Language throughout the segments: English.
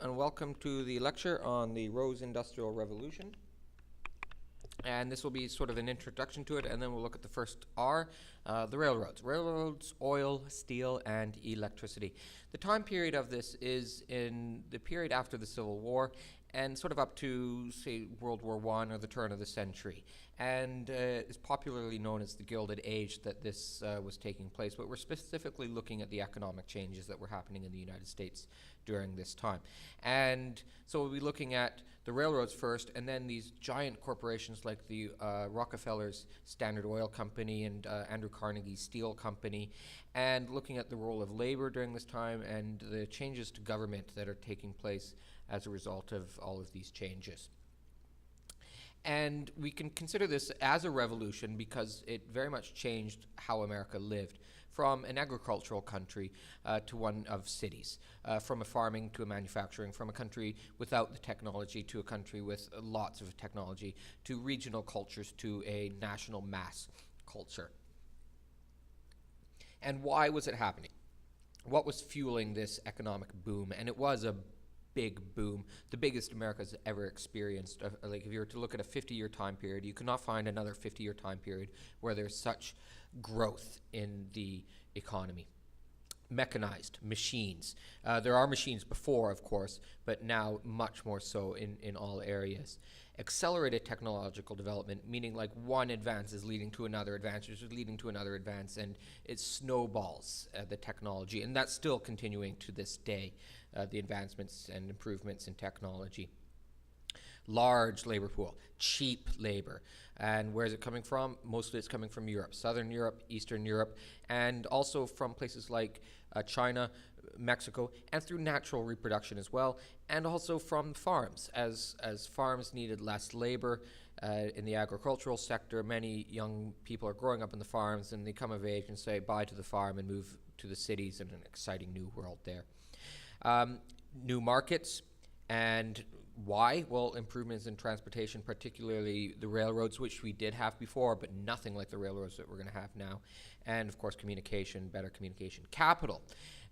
and welcome to the lecture on the Rose Industrial Revolution. And this will be sort of an introduction to it, and then we'll look at the first R, the railroads. Railroads, oil, steel, and electricity. The time period of this is in the period after the Civil War, and sort of up to, say, World War I or the turn of the century. And it's popularly known as the Gilded Age that this was taking place, but we're specifically looking at the economic changes that were happening in the United States during this time. And so we'll be looking at the railroads first, and then these giant corporations like the Rockefeller's Standard Oil Company and Andrew Carnegie's Steel Company, and looking at the role of labor during this time and the changes to government that are taking place as a result of all of these changes. And we can consider this as a revolution because it very much changed how America lived, from an agricultural country to one of cities, from a farming to a manufacturing, from a country without the technology to a country with lots of technology, to regional cultures to a national mass culture. And why was it happening? What was fueling this economic boom? And it was a big boom, the biggest America's ever experienced. Like if you were to look at a 50-year time period, you could not find another 50-year time period where there's such growth in the economy. Mechanized machines. There are machines before, of course, but now much more so in all areas. Accelerated technological development, meaning like one advance is leading to another advance, which is leading to another advance, and it snowballs the technology, and that's still continuing to this day, the advancements and improvements in technology. Large labor pool, cheap labor. And where is it coming from? Most of it's coming from Europe, Southern Europe, Eastern Europe, and also from places like China, Mexico, and through natural reproduction as well, and also from farms. As farms needed less labor in the agricultural sector, many young people are growing up in the farms and they come of age and say bye to the farm and move to the cities in an exciting new world there. New markets. And why? Well, improvements in transportation, particularly the railroads, which we did have before, but nothing like the railroads that we're going to have now. And, of course, communication, better communication. Capital.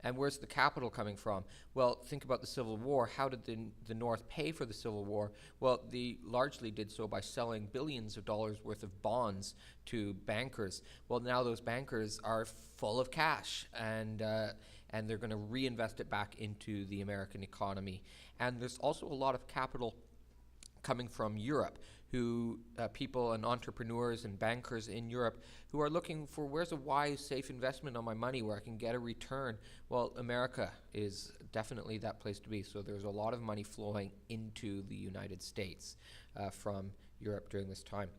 And where's the capital coming from? Well, think about the Civil War. How did the North pay for the Civil War? Well, they largely did so by selling billions of dollars worth of bonds to bankers. Well, now those bankers are full of cash, and they're going to reinvest it back into the American economy. And there's also a lot of capital coming from Europe, who people and entrepreneurs and bankers in Europe who are looking for where's a wise, safe investment on my money where I can get a return. Well, America is definitely that place to be. So there's a lot of money flowing into the United States from Europe during this time.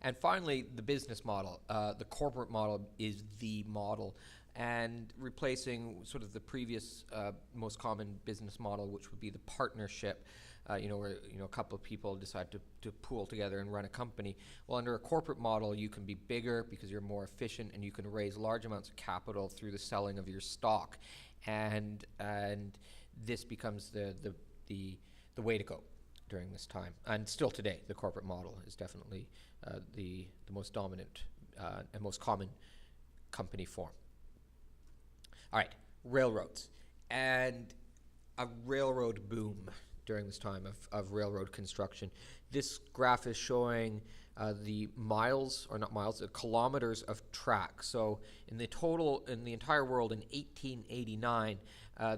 And finally, the business model. The corporate model is the model, and replacing sort of the previous most common business model, which would be the partnership, where a couple of people decide to pool together and run a company. Well, under a corporate model, you can be bigger because you're more efficient, and you can raise large amounts of capital through the selling of your stock, and this becomes the way to go during this time. And still today, the corporate model is definitely the most dominant and most common company form. All right, railroads, and a railroad boom during this time of railroad construction. This graph is showing the kilometers of track. So in the entire world in 1889,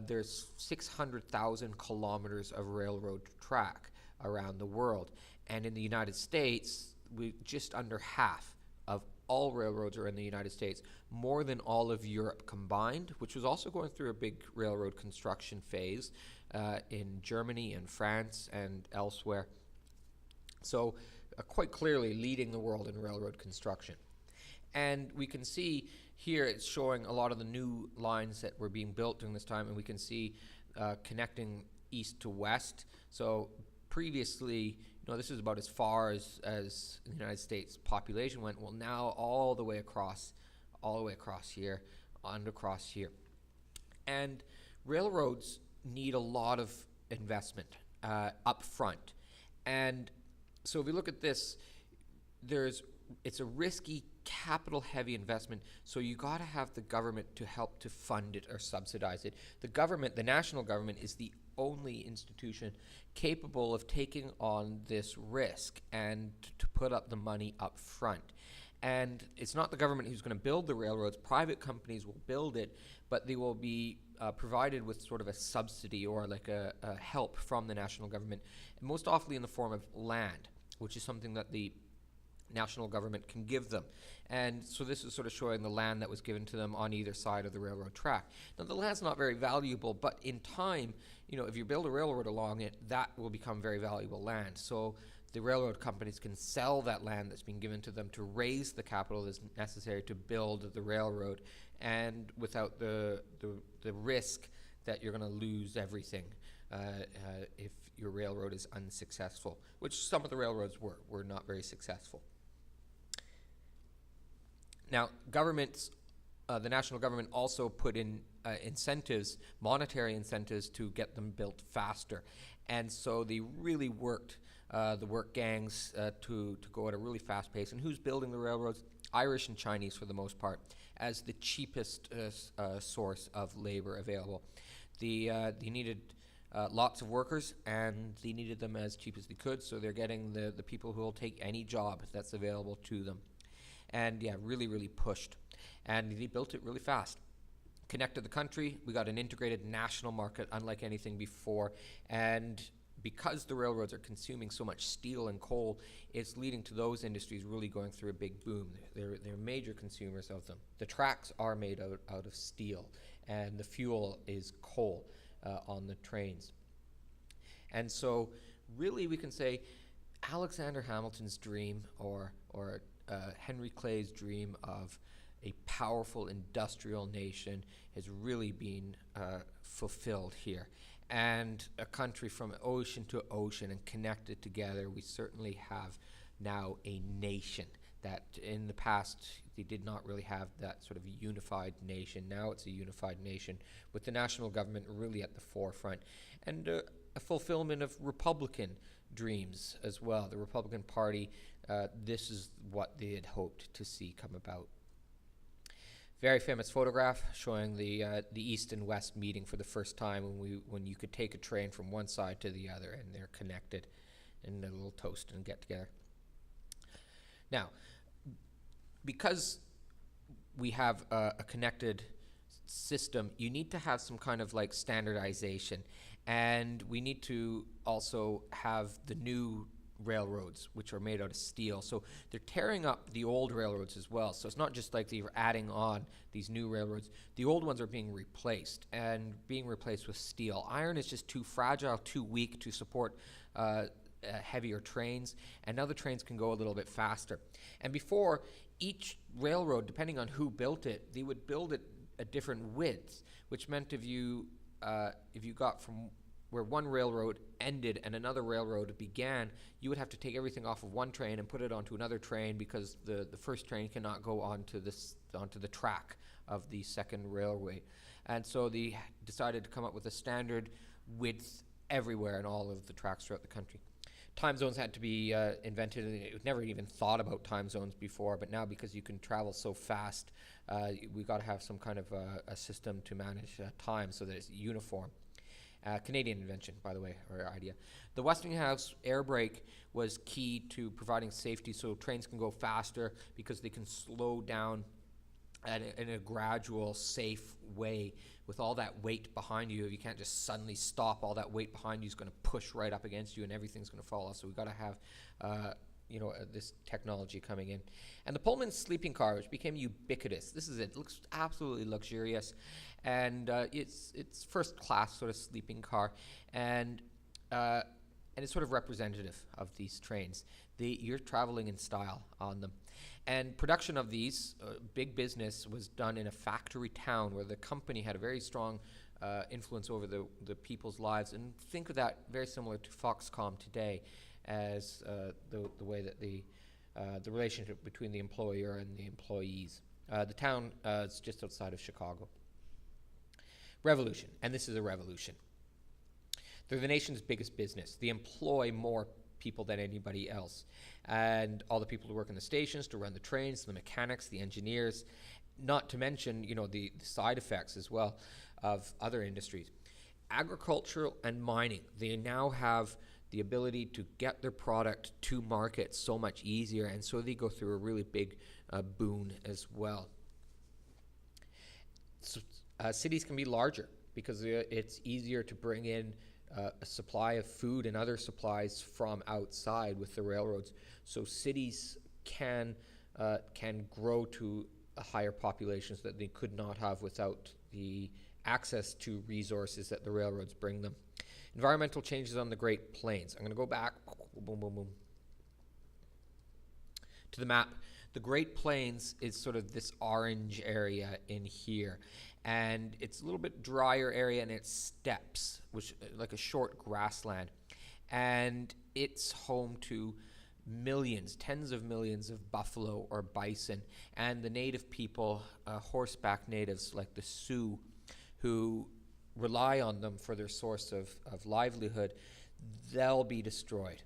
there's 600,000 kilometers of railroad track around the world. And in the United States, just under half of all railroads are in the United States, more than all of Europe combined, which was also going through a big railroad construction phase in Germany and France and elsewhere. So quite clearly leading the world in railroad construction. And we can see here it's showing a lot of the new lines that were being built during this time, and we can see connecting east to west. So previously, this is about as far as the United States population went. Well, now all the way across here, and across here. And railroads need a lot of investment up front. And so if we look at this, it's a risky, capital-heavy investment, so you got to have the government to help to fund it or subsidize it. The government, the national government, is the only institution capable of taking on this risk and to put up the money up front. And it's not the government who's going to build the railroads. Private companies will build it, but they will be provided with sort of a subsidy or like a help from the national government, and most often in the form of land, which is something that the national government can give them. And so this is sort of showing the land that was given to them on either side of the railroad track. Now the land's not very valuable, but in time, if you build a railroad along it, that will become very valuable land. So the railroad companies can sell that land that's been given to them to raise the capital that's necessary to build the railroad, and without the risk that you're going to lose everything if your railroad is unsuccessful, which some of the railroads were not very successful. Now, governments, the national government also put in incentives, monetary incentives, to get them built faster. And so they really worked the work gangs to go at a really fast pace. And who's building the railroads? Irish and Chinese, for the most part, as the cheapest source of labor available. They needed lots of workers, and they needed them as cheap as they could, so they're getting the people who will take any job that's available to them. And yeah, really, really pushed. And they built it really fast. Connected the country. We got an integrated national market unlike anything before. And because the railroads are consuming so much steel and coal, it's leading to those industries really going through a big boom. They're major consumers of them. The tracks are made out of steel, and the fuel is coal on the trains. And so really we can say Alexander Hamilton's dream, or Henry Clay's dream of a powerful industrial nation, has really been fulfilled here. And a country from ocean to ocean and connected together, we certainly have now a nation that in the past they did not really have that sort of unified nation. Now it's a unified nation with the national government really at the forefront, and a fulfillment of Republican dreams as well. The Republican Party, this is what they had hoped to see come about. Very famous photograph showing the East and West meeting for the first time when you could take a train from one side to the other and they're connected in a little toast and get together. Now, because we have a connected system, you need to have some kind of like standardization, and we need to also have the new railroads, which are made out of steel. So they're tearing up the old railroads as well. So it's not just like they're adding on these new railroads. The old ones are being replaced, and being replaced with steel. Iron is just too fragile, too weak to support heavier trains, and now the trains can go a little bit faster. And before, each railroad, depending on who built it, they would build it at different widths, which meant if you got from where one railroad ended and another railroad began, you would have to take everything off of one train and put it onto another train, because the first train cannot go onto the track of the second railway. And so they decided to come up with a standard width everywhere in all of the tracks throughout the country. Time zones had to be invented, and it never even thought about time zones before, but now because you can travel so fast, we've got to have some kind of a system to manage time so that it's uniform. Canadian invention, by the way, or idea. The Westinghouse air brake was key to providing safety, so trains can go faster because they can slow down in a gradual, safe way with all that weight behind you. You can't just suddenly stop. All that weight behind you is going to push right up against you, and everything's going to fall off. So we've got to have this technology coming in. And the Pullman sleeping car, which became ubiquitous. This is it. It looks absolutely luxurious. And it's first class sort of sleeping car. And it's sort of representative of these trains. You're traveling in style on them. And production of these, big business, was done in a factory town where the company had a very strong influence over the people's lives. And think of that very similar to Foxconn today, as the way that the relationship between the employer and the employees. The town is just outside of Chicago. Revolution, and this is a revolution. They're the nation's biggest business. They employ more people than anybody else. And all the people who work in the stations, to run the trains, the mechanics, the engineers, not to mention, the side effects as well of other industries. Agricultural and mining, they now have the ability to get their product to market so much easier, and so they go through a really big boon as well. So, cities can be larger because it's easier to bring in a supply of food and other supplies from outside with the railroads. So cities can grow to a higher populations that they could not have without the access to resources that the railroads bring them. Environmental changes on the Great Plains. I'm going to go back boom, boom, boom, to the map. The Great Plains is sort of this orange area in here, and it's a little bit drier area, and it's steppes, which like a short grassland, and it's home to millions, tens of millions of buffalo or bison, and the native people, horseback natives like the Sioux, who rely on them for their source of livelihood, they'll be destroyed.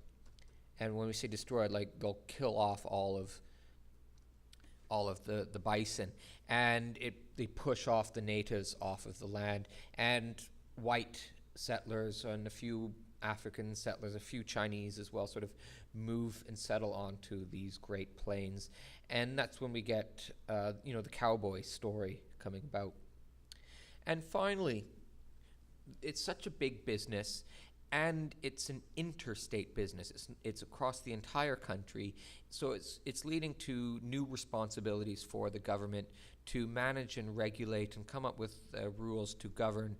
And when we say destroyed, like they'll kill off all of the bison, and they push off the natives off of the land, and white settlers and a few African settlers, a few Chinese as well, sort of move and settle onto these Great Plains, and that's when we get the cowboy story coming about. And finally, it's such a big business, and it's an interstate business. It's across the entire country, so it's leading to new responsibilities for the government to manage and regulate and come up with rules to govern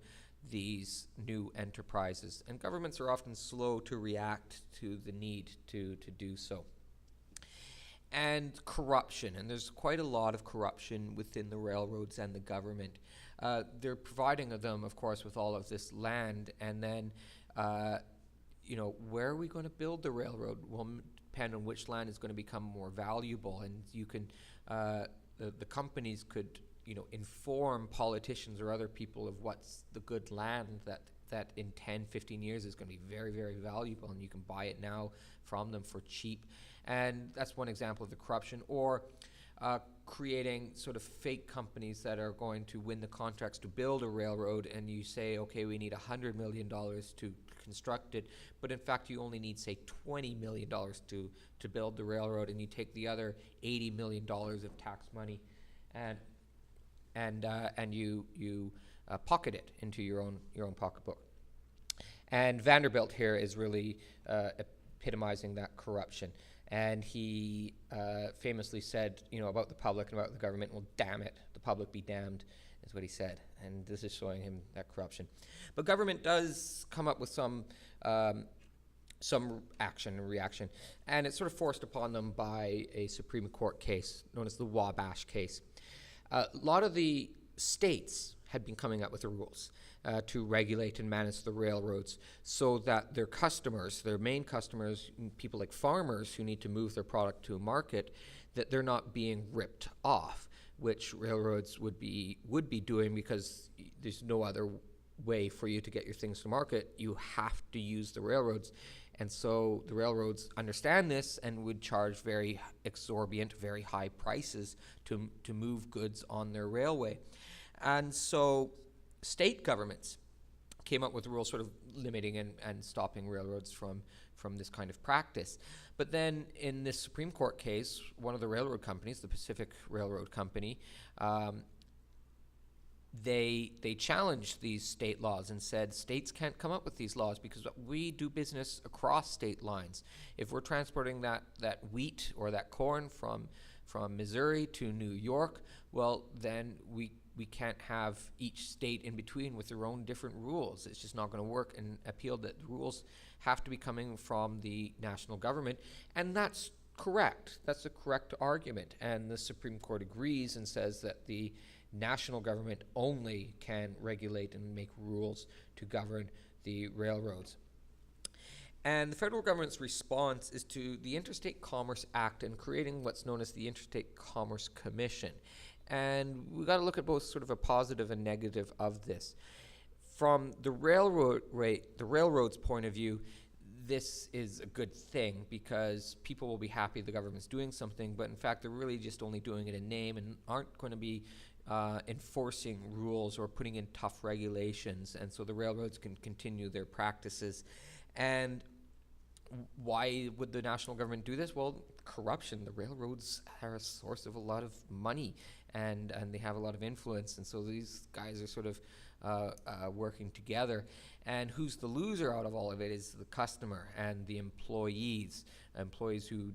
these new enterprises. And governments are often slow to react to the need to do so. And corruption, and there's quite a lot of corruption within the railroads and the government. They're providing them, of course, with all of this land, and then where are we going to build the railroad? Will depend on which land is going to become more valuable, and you can the companies could inform politicians or other people of what's the good land that in 10, 15 years is going to be very, very valuable, and you can buy it now from them for cheap. And that's one example of the corruption. Or creating sort of fake companies that are going to win the contracts to build a railroad, and you say, okay, we need $100 million to construct it, but in fact you only need, say, $20 million to build the railroad, and you take the other $80 million of tax money and you pocket it into your own pocketbook. And Vanderbilt here is really epitomizing that corruption. And he famously said, about the public and about the government, well, damn it, the public be damned, is what he said. And this is showing him that corruption. But government does come up with some action and reaction. And it's sort of forced upon them by a Supreme Court case known as the Wabash case. A lot of the states had been coming up with the rules to regulate and manage the railroads so that their customers, their main customers, people like farmers who need to move their product to a market, that they're not being ripped off, which railroads would be doing, because there's no other way for you to get your things to market. You have to use the railroads. And so the railroads understand this and would charge very exorbitant, very high prices to move goods on their railway. And so state governments came up with rules sort of limiting and stopping railroads from this kind of practice. But then in this Supreme Court case, one of the railroad companies, the Pacific Railroad Company, they challenged these state laws and said states can't come up with these laws because we do business across state lines. If we're transporting that wheat or that corn from Missouri to New York, well, then we can't have each state in between with their own different rules. It's just not going to work, and appealed that the rules have to be coming from the national government. And that's correct. That's a correct argument. And the Supreme Court agrees and says that the national government only can regulate and make rules to govern the railroads. And the federal government's response is to the Interstate Commerce Act and creating what's known as the Interstate Commerce Commission. And we've got to look at both sort of a positive and negative of this. From the railroad's point of view, this is a good thing because people will be happy the government's doing something, but in fact they're really just only doing it in name and aren't going to be enforcing rules or putting in tough regulations, and so the railroads can continue their practices. And why would the national government do this? Well, corruption. The railroads are a source of a lot of money, and they have a lot of influence, and so these guys are sort of working together. And who's the loser out of all of it is the customer and the employees. Employees who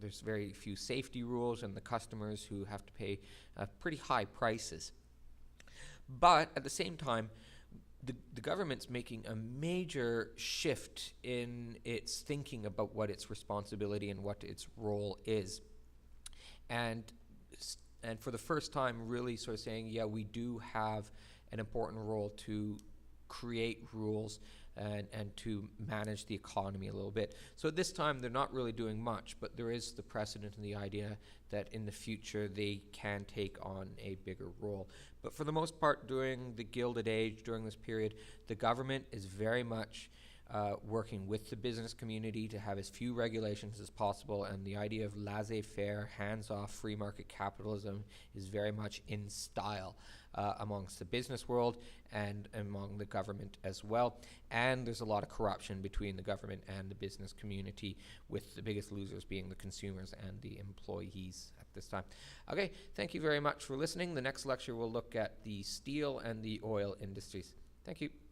there's very few safety rules, and the customers who have to pay pretty high prices. But at the same time, the government's making a major shift in its thinking about what its responsibility and what its role is. And for the first time, really sort of saying, yeah, we do have an important role to create rules and to manage the economy a little bit. So at this time, they're not really doing much, but there is the precedent and the idea that in the future they can take on a bigger role. But for the most part, during the Gilded Age, during this period, the government is very much working with the business community to have as few regulations as possible, and the idea of laissez-faire, hands-off free market capitalism is very much in style amongst the business world and among the government as well. And there's a lot of corruption between the government and the business community, with the biggest losers being the consumers and the employees at this time. Okay, thank you very much for listening. The next lecture will look at the steel and the oil industries. Thank you.